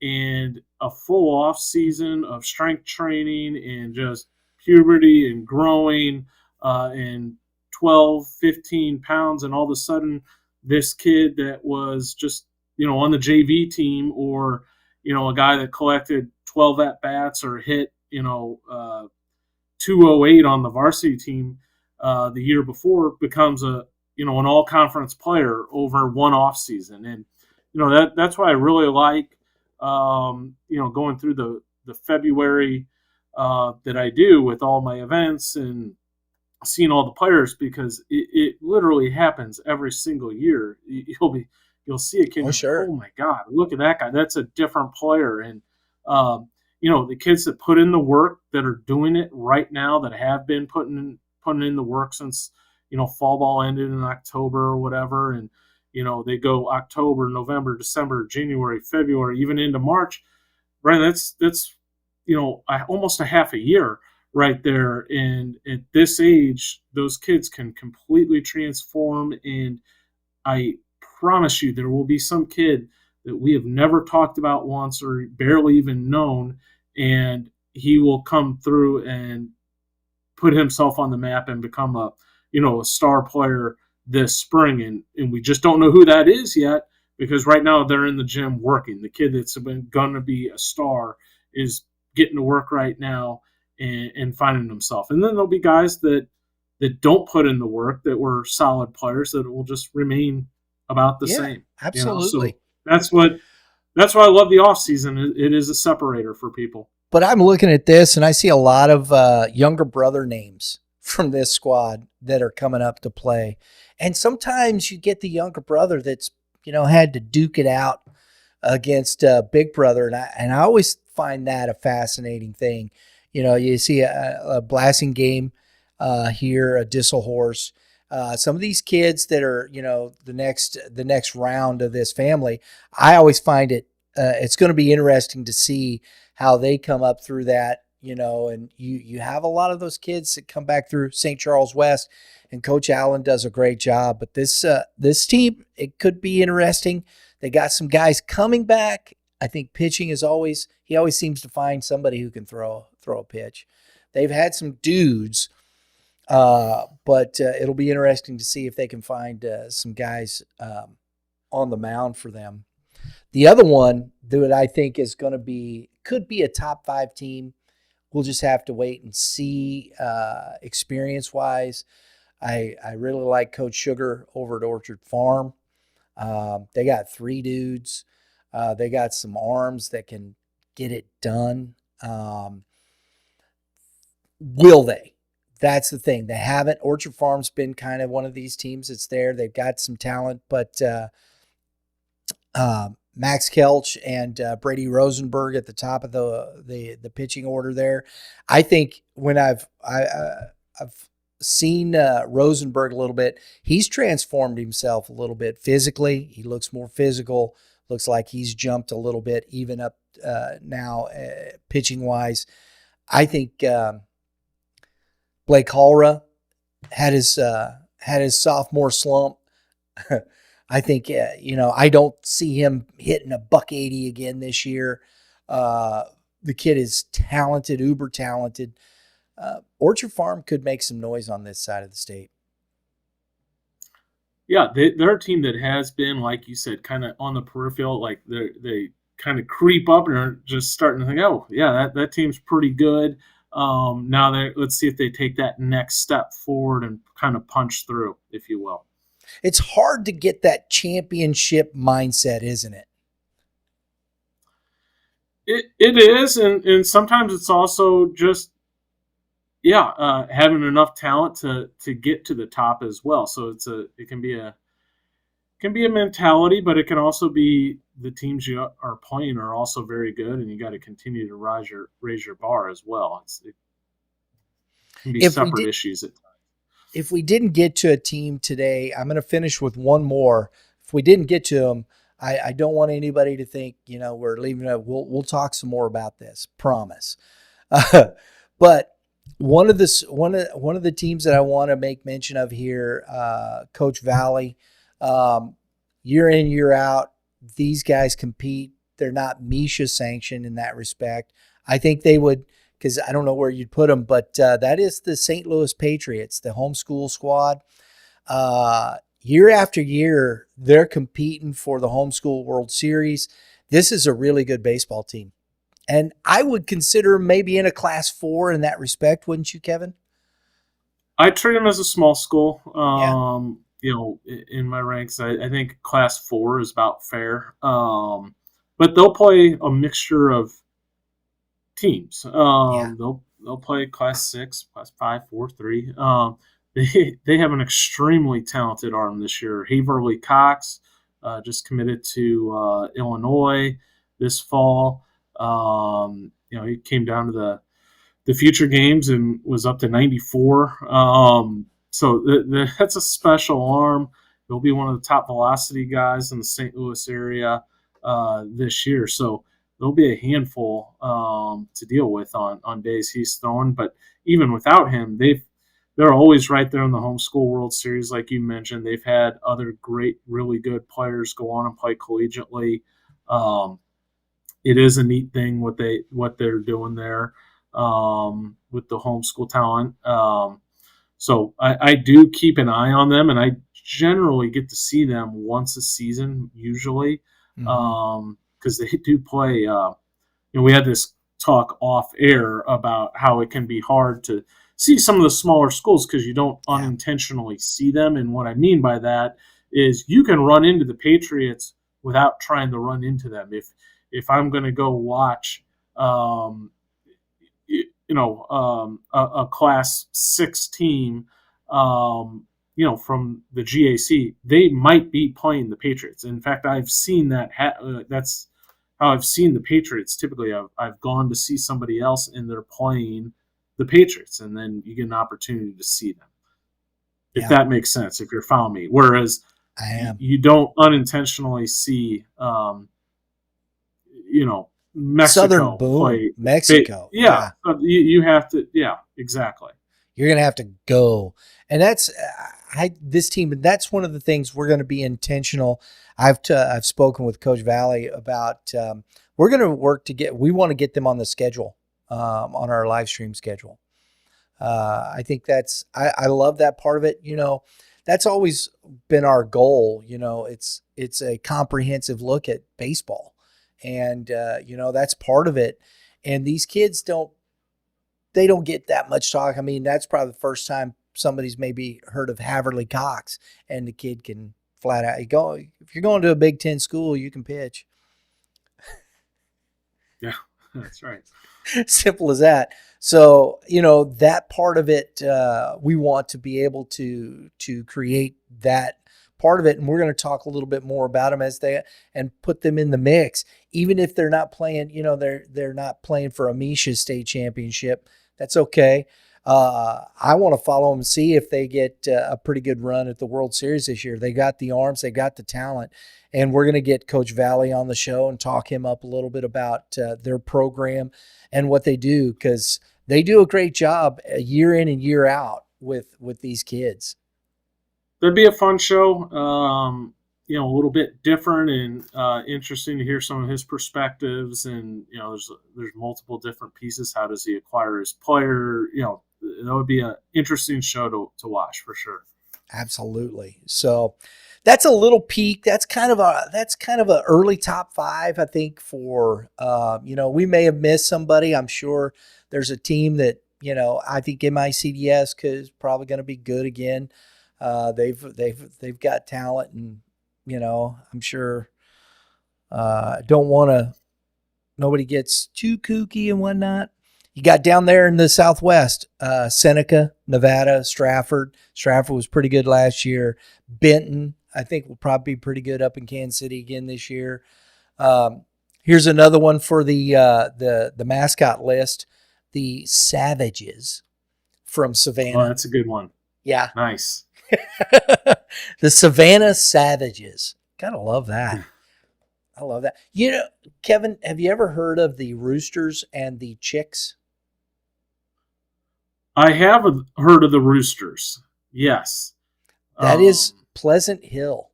Speaker 4: and a full off season of strength training and just puberty and growing and 12, 15 pounds. And all of a sudden this kid that was just, on the JV team, or, a guy that collected 12 at bats or hit, 208 on the varsity team the year before, becomes an all conference player over one off season. And, that's why I really like, going through the February that I do with all my events and seeing all the players, because it literally happens every single year. You'll see a kid,
Speaker 5: Oh, sure.
Speaker 4: oh my God, look at that guy. That's a different player. And the kids that put in the work, that are doing it right now, that have been putting in the work since fall ball ended in October or whatever, and they go October, November, December, January, February, even into March. Right, that's almost a half a year right there. And at this age, those kids can completely transform. And I promise you, there will be some kid that we have never talked about once or barely even known, and he will come through and put himself on the map and become a star player this spring. And we just don't know who that is yet, because right now they're in the gym working. The kid that's going to be a star is getting to work right now and finding himself. And then there'll be guys that don't put in the work, that were solid players, that will just remain about the same.
Speaker 5: Absolutely.
Speaker 4: So that's why I love the off season. It is a separator for people.
Speaker 5: But I'm looking at this and I see a lot of younger brother names from this squad that are coming up to play. And sometimes you get the younger brother that's, had to duke it out against big brother. And I always find that a fascinating thing. You see a blasting game here, a Dissel horse. Some of these kids that are, the next round of this family, I always find it's going to be interesting to see how they come up through that, and you have a lot of those kids that come back through St. Charles West, and Coach Allen does a great job. But this team, it could be interesting. They got some guys coming back. I think pitching he always seems to find somebody who can throw a pitch. They've had some dudes, but it'll be interesting to see if they can find some guys on the mound for them. The other one that I think is could be a top 5 team. We'll just have to wait and see experience-wise. I really like Coach Sugar over at Orchard Farm. They got 3 dudes. They got some arms that can get it done. Will they? That's the thing. They haven't. Orchard Farm's been kind of one of these teams that's there. They've got some talent, but Max Kelch and Brady Rosenberg at the top of the pitching order there. I think when I've seen Rosenberg a little bit, he's transformed himself a little bit physically. He looks more physical. Looks like he's jumped a little bit, even up now pitching wise. I think Blake Hallra had his sophomore slump. I think, I don't see him hitting a $180 again this year. The kid is talented, uber talented. Orchard Farm could make some noise on this side of the state.
Speaker 4: Yeah, they're a team that has been, like you said, kind of on the peripheral. Like they kind of creep up and are just starting to think, oh, yeah, that team's pretty good. Now let's see if they take that next step forward and kind of punch through, if you will.
Speaker 5: It's hard to get that championship mindset, isn't it?
Speaker 4: It is, and sometimes it's also just having enough talent to get to the top as well. So it can be a mentality, but it can also be the teams you are playing are also very good, and you got to continue to raise your bar as well. It can be separate issues at times.
Speaker 5: If we didn't get to a team today, I'm going to finish with one more. If we didn't get to them, I don't want anybody to think, we're leaving it. We'll talk some more about this, promise. But one of the teams that I want to make mention of here, Coach Valley, year in, year out, these guys compete. They're not MSHSAA sanctioned in that respect. I think they would, because I don't know where you'd put them, but that is the St. Louis Patriots, the homeschool squad. Year after year, they're competing for the homeschool World Series. This is a really good baseball team. And I would consider them maybe in a Class 4 in that respect, wouldn't you, Kevin?
Speaker 4: I treat them as a small school. In my ranks, I think Class 4 is about fair. But they'll play a mixture of teams.
Speaker 5: Yeah.
Speaker 4: They'll play Class 6, Class 5, 4, 3. They have an extremely talented arm this year. Haverly Cox just committed to Illinois this fall. He came down to the future games and was up to 94. So that's a special arm. He'll be one of the top velocity guys in the St. Louis area this year. So there'll be a handful to deal with on days he's throwing. But even without him, they're always right there in the homeschool World Series, like you mentioned. They've had other great, really good players go on and play collegiately. It is a neat thing what they're doing there with the homeschool talent. So I do keep an eye on them, and I generally get to see them once a season, usually, because they do play. We had this talk off air about how it can be hard to see some of the smaller schools because you don't unintentionally see them. And what I mean by that is you can run into the Patriots without trying to run into them. If I'm going to go watch, a Class 6 team, from the GAC, they might be playing the Patriots. In fact, I've seen that. That's how I've seen the Patriots. Typically, I've gone to see somebody else, and they're playing the Patriots, and then you get an opportunity to see them. If that makes sense, if you're following me. Whereas you don't unintentionally see, Mexico
Speaker 5: Southern Boom,
Speaker 4: play
Speaker 5: Mexico.
Speaker 4: You have to. Yeah, exactly.
Speaker 5: You're going to have to go. And that's this team. And that's one of the things we're going to be intentional. I've spoken with Coach Valley about, we're going to work we want to get them on the schedule, on our live stream schedule. I think I love that part of it. That's always been our goal. It's a comprehensive look at baseball. And, that's part of it. And these kids don't get that much talk. I mean, that's probably the first time somebody's maybe heard of Haverly Cox, and the kid can flat out if you're going to a Big Ten school, you can pitch.
Speaker 4: Yeah, that's right.
Speaker 5: Simple as that. So, that part of it, we want to be able to create that part of it. And we're going to talk a little bit more about them and put them in the mix, even if they're not playing, they're not playing for a MSHSAA state championship. That's okay. I want to follow them and see if they get a pretty good run at the World Series this year. They got the arms, they got the talent, and we're going to get Coach Valley on the show and talk him up a little bit about their program and what they do, because they do a great job year in and year out with these kids.
Speaker 4: There'd be a fun show, a little bit different and interesting to hear some of his perspectives. And, there's multiple different pieces. How does he acquire his player? That would be an interesting show to watch for sure.
Speaker 5: Absolutely. So that's a little peek. That's kind of a early top 5, I think, for, we may have missed somebody. I'm sure there's a team that, I think MICDS is probably going to be good again. They've got talent, and I'm sure nobody gets too kooky and whatnot. You got down there in the Southwest, Seneca, Nevada, Stratford. Stratford was pretty good last year. Benton, I think, will probably be pretty good up in Kansas City again this year. Here's another one for the mascot list, the Savages from Savannah.
Speaker 4: Oh, that's a good one.
Speaker 5: Yeah.
Speaker 4: Nice.
Speaker 5: The Savannah Savages. Gotta love that. I love that. Kevin, have you ever heard of the Roosters and the Chicks?
Speaker 4: I have heard of the Roosters. Yes.
Speaker 5: That is Pleasant Hill.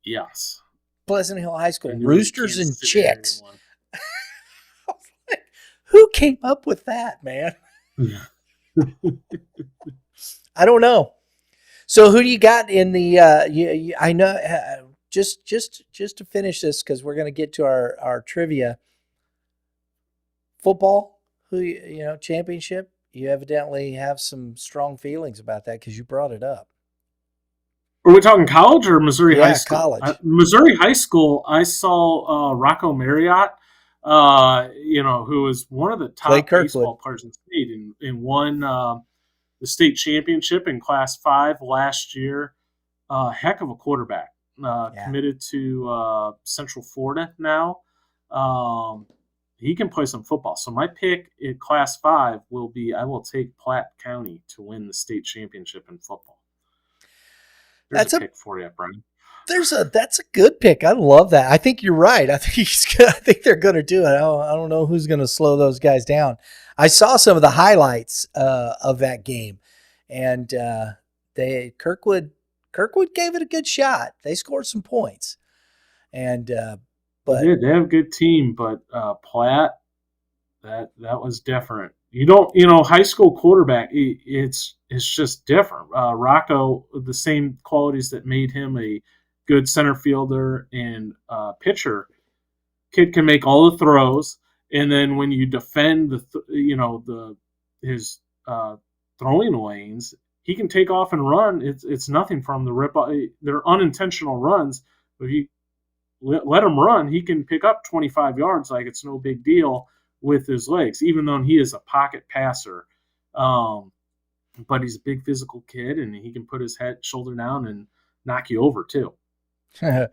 Speaker 4: Yes.
Speaker 5: Pleasant Hill High School. Roosters and Chicks. Who came up with that, man?
Speaker 4: Yeah.
Speaker 5: I don't know. So who do you got in the? I know. Just to finish this, because we're going to get to our trivia. Football, championship. You evidently have some strong feelings about that because you brought it up.
Speaker 4: Are we talking college or Missouri High School?
Speaker 5: College.
Speaker 4: Missouri High School. I saw Rocco Marriott who was one of the
Speaker 5: Clay
Speaker 4: top
Speaker 5: Kirkwood.
Speaker 4: baseball players in the state and won the state championship in Class 5 last year. Heck of a quarterback. Committed to Central Florida now. He can play some football. So my pick in Class 5 will be I will take Platte County to win the state championship in football. There's a pick for you, Brian.
Speaker 5: That's a good pick. I love that. I think you're right. I think they're going to do it. I don't know who's going to slow those guys down. I saw some of the highlights of that game, and Kirkwood gave it a good shot. They scored some points, and but
Speaker 4: they have a good team. But Platte, that was different. High school quarterback, it's just different. Rocco, the same qualities that made him a good center fielder and pitcher, kid can make all the throws, and then when you defend his throwing lanes, he can take off and run. It's nothing for him to rip. They're unintentional runs, but if you let him run, he can pick up 25 yards like it's no big deal with his legs, even though he is a pocket passer. But he's a big physical kid, and he can put his shoulder down and knock you over too.
Speaker 5: I'd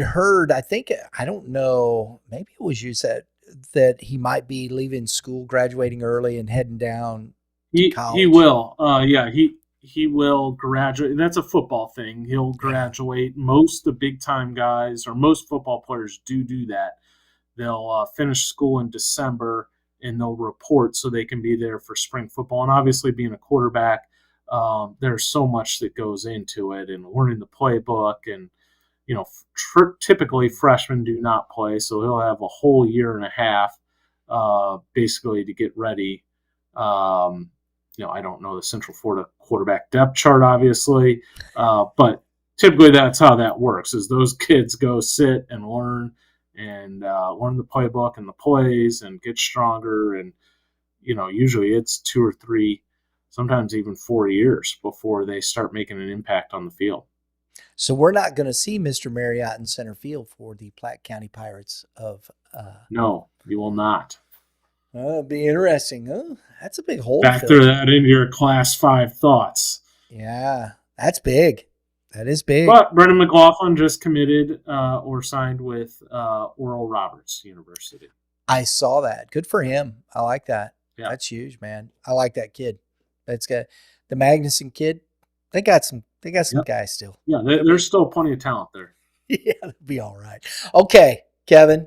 Speaker 5: heard, I don't know, maybe it was you said that he might be leaving school, graduating early and heading down to college.
Speaker 4: He will. He will graduate. That's a football thing. He'll graduate. Most of the big time guys or most football players do that. They'll finish school in December and they'll report so they can be there for spring football. And obviously being a quarterback, there's so much that goes into it, and learning the playbook, and typically freshmen do not play, so he'll have a whole year and a half basically to get ready. I don't know the Central Florida quarterback depth chart, obviously, but typically that's how that works, is those kids go sit and learn the playbook and the plays and get stronger, and usually it's 2 or 3, sometimes even 4 years before they start making an impact on the field.
Speaker 5: So we're not going to see Mr. Marriott in center field for the Platte County Pirates of.
Speaker 4: No, you will not.
Speaker 5: It'll be interesting. Oh, that's a big hole.
Speaker 4: Factor that into your Class 5 thoughts.
Speaker 5: Yeah, that's big. That is big.
Speaker 4: But Brendan McLaughlin just committed or signed with Oral Roberts University.
Speaker 5: I saw that. Good for him. I like that.
Speaker 4: Yeah.
Speaker 5: That's huge, man. I like that kid. That's got the Magnuson kid. They got some guys still.
Speaker 4: Yeah, there's still plenty of talent there.
Speaker 5: Yeah, it'll be all right. Okay, Kevin,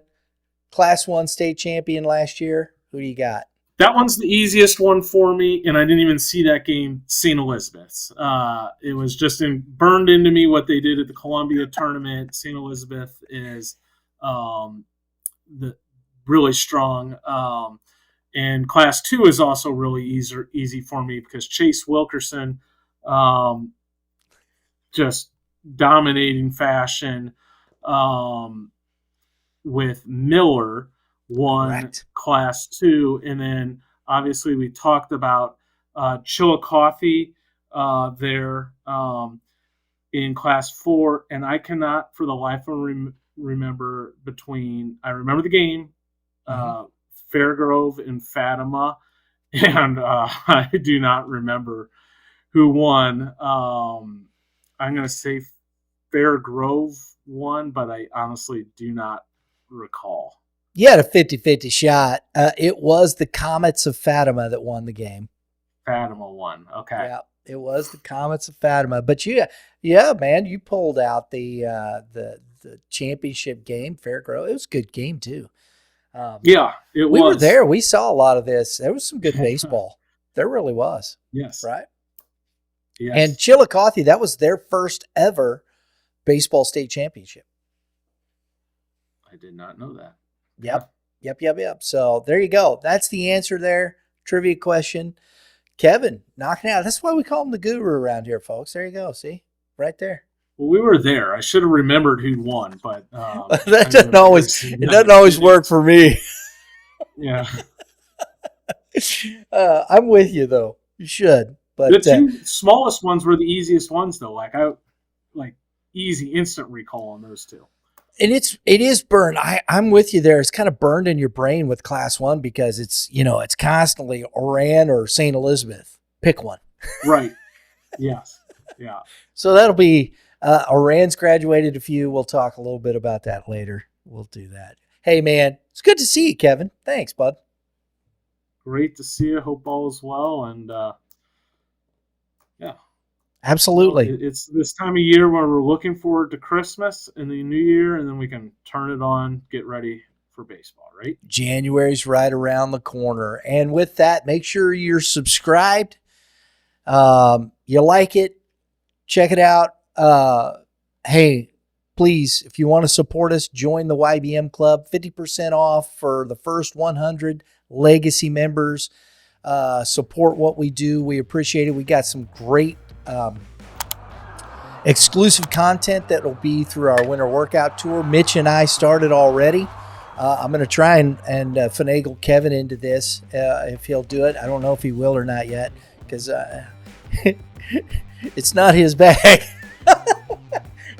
Speaker 5: Class 1 state champion last year. Who do you got?
Speaker 4: That one's the easiest one for me, and I didn't even see that game, St. Elizabeth's. It was just burned into me what they did at the Columbia tournament. St. Elizabeth is really strong. And Class 2 is also really easy for me because Chase Wilkerson, just dominating fashion with Miller, won
Speaker 5: Correct.
Speaker 4: Class 2. And then obviously we talked about Chillicothe there in Class 4. And I cannot for the life of me remember I remember the game, Fairgrove and Fatima, and I do not remember who won. I'm going to say Fairgrove won, but I honestly do not recall.
Speaker 5: You had a 50-50 shot. It was the Comets of Fatima that won the game.
Speaker 4: Fatima won. Okay.
Speaker 5: Yeah, it was the Comets of Fatima. But yeah, man, you pulled out the championship game, Fairgrove. It was a good game too.
Speaker 4: Yeah, it was.
Speaker 5: We were there. We saw a lot of this. There was some good baseball. There really was.
Speaker 4: Yes.
Speaker 5: Right?
Speaker 4: Yes.
Speaker 5: And Chillicothe, that was their first ever baseball state championship.
Speaker 4: I did not know that.
Speaker 5: Yep. So there you go. That's the answer there. Trivia question. Kevin, knocking out. That's why we call him the guru around here, folks. There you go. See? Right there.
Speaker 4: Well, we were there. I should have remembered who won, but
Speaker 5: that doesn't always work for me.
Speaker 4: Yeah.
Speaker 5: I'm with you though. You should. But
Speaker 4: the two smallest ones were the easiest ones though. Like easy instant recall on those two.
Speaker 5: And it is burned. I'm with you there. It's kind of burned in your brain with Class 1 because it's constantly Oran or St. Elizabeth. Pick one.
Speaker 4: Right. Yes. Yeah.
Speaker 5: So that'll be Oran's graduated a few. We'll talk a little bit about that later. We'll do that. Hey, man, it's good to see you, Kevin. Thanks, bud.
Speaker 4: Great to see you. Hope all is well. And yeah.
Speaker 5: Absolutely.
Speaker 4: It's this time of year where we're looking forward to Christmas and the new year, and then we can turn it on, get ready for baseball, right?
Speaker 5: January's right around the corner. And with that, make sure you're subscribed. You like it, check it out. Hey, please, if you want to support us, join the YBM Club. 50% off for the first 100 legacy members. Support what we do. We appreciate it. We got some great exclusive content that will be through our winter workout tour. Mitch and I started already. I'm going to try and finagle Kevin into this if he'll do it. I don't know if he will or not yet because it's not his bag.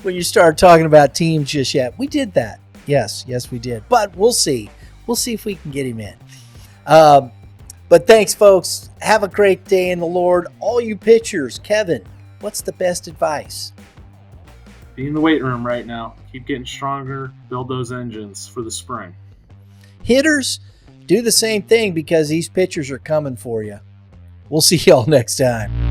Speaker 5: When you start talking about teams just yet. We did that. Yes, we did. But we'll see. We'll see if we can get him in. But thanks, folks. Have a great day in the Lord. All you pitchers, Kevin, what's the best advice?
Speaker 4: Be in the weight room right now. Keep getting stronger. Build those engines for the spring.
Speaker 5: Hitters, do the same thing because these pitchers are coming for you. We'll see y'all next time.